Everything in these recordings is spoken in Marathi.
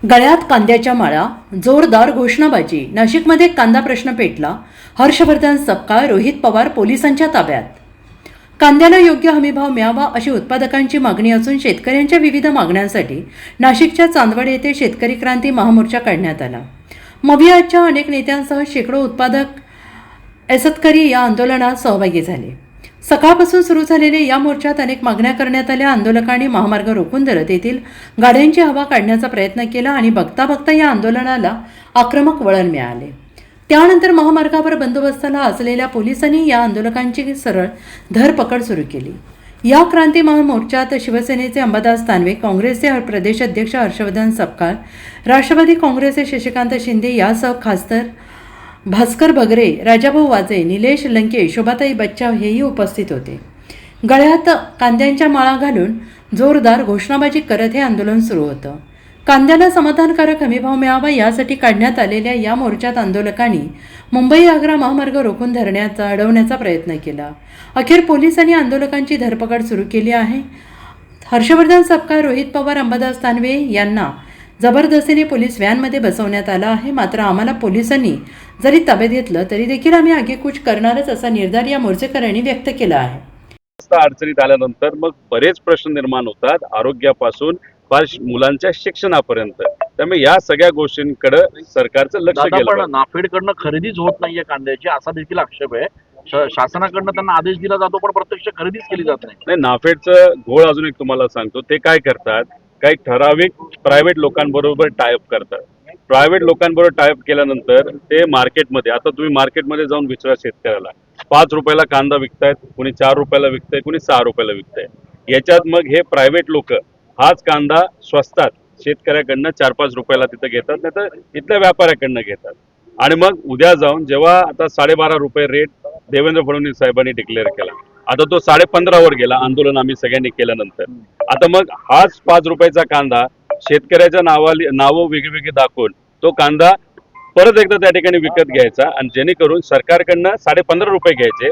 गळ्यात कांद्याच्या माळा, जोरदार घोषणाबाजी. नाशिकमध्ये कांदा प्रश्न पेटला. हर्षवर्धन सपकाळ, रोहित पवार पोलिसांच्या ताब्यात. कांद्याला योग्य हमीभाव मिळावा अशी उत्पादकांची मागणी असून शेतकऱ्यांच्या विविध मागण्यांसाठी नाशिकच्या चांदवड येथे शेतकरी क्रांती महामोर्चा काढण्यात आला. मवियाच्या अनेक नेत्यांसह शेकडो उत्पादक एसतकरी या आंदोलनात सहभागी झाले. सकाळपासून सुरू झालेल्या या मोर्चात अनेक मागण्या करण्यात आल्या. आंदोलकांनी महामार्ग रोखून धरत येथील गाड्यांची हवा काढण्याचा प्रयत्न केला आणि बघता बघता या आंदोलनाला आक्रमक वळण मिळाले. त्यानंतर महामार्गावर बंदोबस्ताला असलेल्या पोलिसांनी या आंदोलकांची सरळ धरपकड सुरू केली. या क्रांती महामोर्चात शिवसेनेचे अंबादास दानवे, काँग्रेसचे प्रदेश अध्यक्ष हर्षवर्धन सपकाळ, राष्ट्रवादी काँग्रेसचे शशिकांत शिंदे यासह खासदार भास्कर बगरे, राजाभाऊ वाजे, निलेश लंके, शोभाताई बच्चाव हेही उपस्थित होते. गळ्यात कांद्यांच्या माळा घालून जोरदार घोषणाबाजी करत हे आंदोलन सुरू होतं. कांद्याला समाधानकारक हमीभाव मिळावा यासाठी काढण्यात आलेल्या या मोर्चात आंदोलकांनी मुंबई आग्रा महामार्ग रोखून अडवण्याचा प्रयत्न केला. अखेर पोलिसांनी आंदोलकांची धरपकड सुरू केली आहे. हर्षवर्धन सपकाळ, रोहित पवार, अंबादास दानवे यांना जबरदस्तीने पोलीस व्हॅनमध्ये बसवण्यात आलं आहे. मात्र आम्हाला पोलिसांनी जरी ताब्यात घेतलं तरी देखील आम्ही आगेकूच करणारच असा निर्धार या मोर्चेकऱ्यांनी व्यक्त केला आहे. अडचणीत आल्यानंतर मग बरेच प्रश्न निर्माण होतात, आरोग्यापासून फार मुलांच्या शिक्षणापर्यंत. त्यामुळे या सगळ्या गोष्टींकडे सरकारचं लक्ष गेलं. पण नाफेडकडनं खरेदीच होत नाहीये कांद्याची, असा देखील आक्षेप आहे. शासनाकडनं त्यांना आदेश दिला जातो पण प्रत्यक्ष खरेदीच केली जात नाही. नाफेडचं घोळ अजून एक तुम्हाला सांगतो. ते काय करतात, काही ठराविक प्रायव्हेट लोकांबरोबर टायअप करतात. प्रायव्हेट लोकांबरोबर टायअप केल्यानंतर ते मार्केटमध्ये, आता तुम्ही मार्केटमध्ये जाऊन विचारा शेतकऱ्याला, 5 रुपयाला कांदा विकतायत, कुणी 4 रुपयाला विकताय, कुणी 6 रुपयाला विकताय. याच्यात मग हे प्रायव्हेट लोक हाच कांदा स्वस्तात शेतकऱ्याकडनं 4-5 रुपयाला तिथं घेतात, नाही तर इथल्या व्यापाऱ्याकडनं घेतात. आणि मग उद्या जाऊन जेव्हा आता 12.5 रुपये रेट देवेंद्र फडणवीस साहेबांनी डिक्लेअर केला, आता तो 15.5 वर गेला आंदोलन आम्ही सगळ्यांनी केल्यानंतर. आता मग हाच 5 रुपयाचा कांदा शेतकऱ्याच्या नावं वेगवेगळे दाखवून तो कांदा परत एकदा त्या ठिकाणी विकत घ्यायचा आणि जेणेकरून सरकारकडनं 15.5 रुपये घ्यायचे.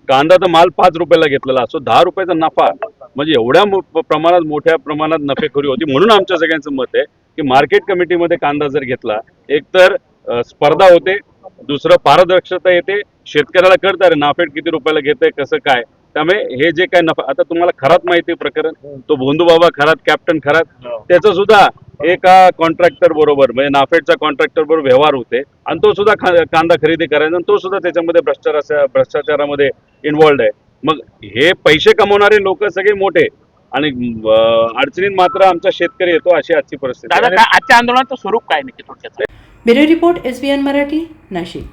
कांदा तर माल 5 रुपयाला घेतलेला असो, 10 रुपयाचा नफा. म्हणजे एवढ्या प्रमाणात मोठ्या प्रमाणात नफेखोरी होती. म्हणून आमच्या सगळ्यांचं मत आहे की मार्केट कमिटीमध्ये कांदा जर घेतला, एकतर स्पर्धा होते, दुसरं पारदर्शकता येते, शेतकऱ्याला कळतं अरे नाफेड किती रुपयाला घेतंय कसं काय. त्यामुळे हे जे काय नफा, आता तुम्हाला खरात माहिती प्रकरण, तो भोंदूबाबा खरात, कॅप्टन खरात, त्याचं सुद्धा एका कॉन्ट्रॅक्टर बरोबर म्हणजे नाफेडच्या कॉन्ट्रॅक्टर बरोबर व्यवहार होते आणि तो सुद्धा कांदा खरेदी करायचा आणि तो सुद्धा त्याच्यामध्ये भ्रष्टाचारामध्ये इन्व्हॉल्ड आहे. मग हे पैसे कमवणारे लोक सगळे मोठे आणि अडचणीत मात्र आमचा शेतकरी येतो, अशी आजची परिस्थिती. आजच्या आंदोलनाचं स्वरूप काय नक्की थोडक्यात? Bureau report SBN Marathi, Nashik.